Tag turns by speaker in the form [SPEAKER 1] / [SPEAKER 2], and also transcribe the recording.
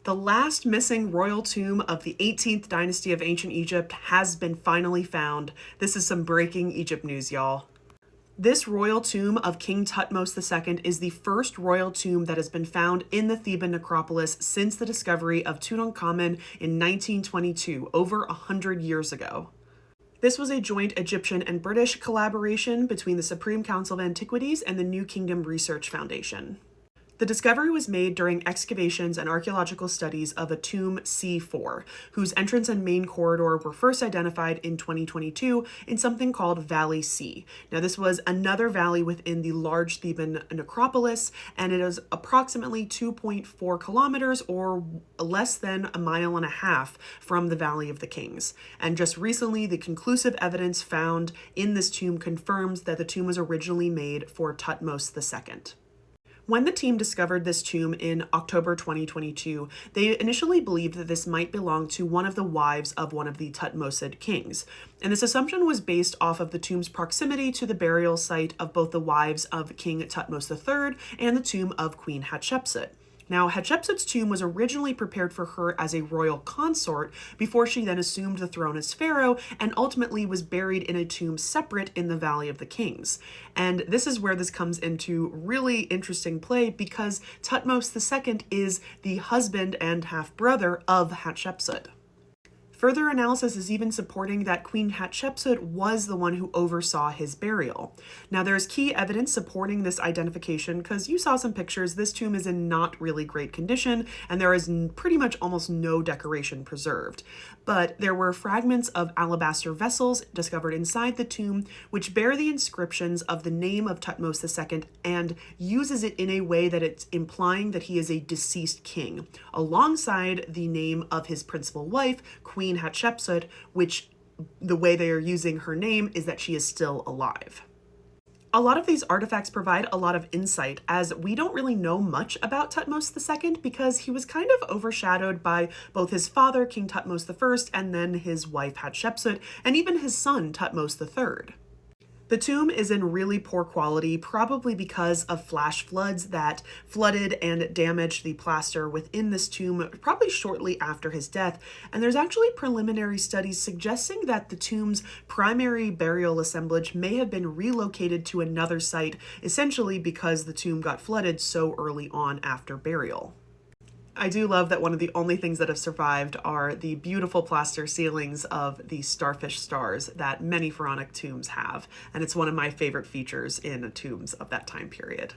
[SPEAKER 1] The last missing royal tomb of the 18th dynasty of ancient Egypt has been finally found. This is some breaking Egypt news, y'all. This royal tomb of King Thutmose II is the first royal tomb that has been found in the Theban necropolis since the discovery of Tutankhamun in 1922, over 100 years ago. This was a joint Egyptian and British collaboration between the Supreme Council of Antiquities and the New Kingdom Research Foundation. The discovery was made during excavations and archaeological studies of a tomb C4, whose entrance and main corridor were first identified in 2022 in something called Valley C. Now, this was another valley within the large Theban necropolis, and it is approximately 2.4 kilometers or less than a mile and a half from the Valley of the Kings. And just recently, the conclusive evidence found in this tomb confirms that the tomb was originally made for Thutmose II. When the team discovered this tomb in October 2022, they initially believed that this might belong to one of the wives of one of the Thutmosid kings. And this assumption was based off of the tomb's proximity to the burial site of both the wives of King Thutmose III and the tomb of Queen Hatshepsut. Now, Hatshepsut's tomb was originally prepared for her as a royal consort before she then assumed the throne as pharaoh and ultimately was buried in a tomb separate in the Valley of the Kings. And this is where this comes into really interesting play because Thutmose II is the husband and half-brother of Hatshepsut. Further analysis is even supporting that Queen Hatshepsut was the one who oversaw his burial. Now, there's key evidence supporting this identification because you saw some pictures. This tomb is in not really great condition, and there is pretty much almost no decoration preserved. But there were fragments of alabaster vessels discovered inside the tomb, which bear the inscriptions of the name of Thutmose II and uses it in a way that it's implying that he is a deceased king, alongside the name of his principal wife, Queen Hatshepsut, which the way they are using her name is that she is still alive. A lot of these artifacts provide a lot of insight, as we don't really know much about Thutmose II because he was kind of overshadowed by both his father, King Thutmose I, and then his wife Hatshepsut, and even his son, Thutmose III. The tomb is in really poor quality, probably because of flash floods that flooded and damaged the plaster within this tomb probably shortly after his death. And there's actually preliminary studies suggesting that the tomb's primary burial assemblage may have been relocated to another site, essentially because the tomb got flooded so early on after burial. I do love that one of the only things that have survived are the beautiful plaster ceilings of the starfish stars that many pharaonic tombs have, and it's one of my favorite features in tombs of that time period.